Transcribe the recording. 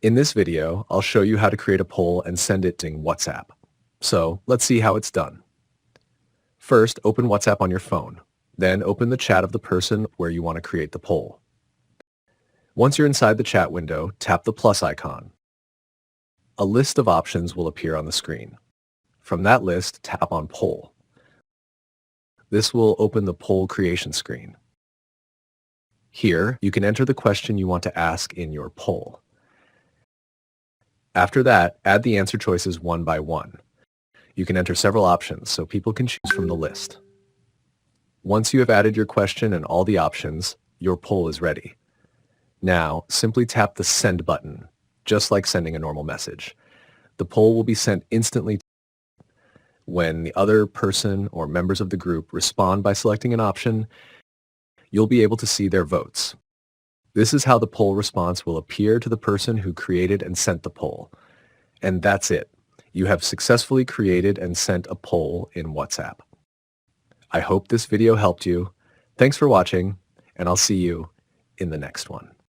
In this video, I'll show you how to create a poll and send it to WhatsApp. So let's see how it's done. First, open WhatsApp on your phone. Then open the chat of the person where you want to create the poll. Once you're inside the chat window, tap the plus icon. A list of options will appear on the screen. From that list, tap on Poll. This will open the poll creation screen. Here, you can enter the question you want to ask in your poll. After that, add the answer choices one by one. You can enter several options so people can choose from the list. Once you have added your question and all the options, your poll is ready. Now, simply tap the Send button, just like sending a normal message. The poll will be sent instantly when the other person or members of the group respond by selecting an option. You'll be able to see their votes. This is how the poll response will appear to the person who created and sent the poll. And that's it. You have successfully created and sent a poll in WhatsApp. I hope this video helped you. Thanks for watching, and I'll see you in the next one.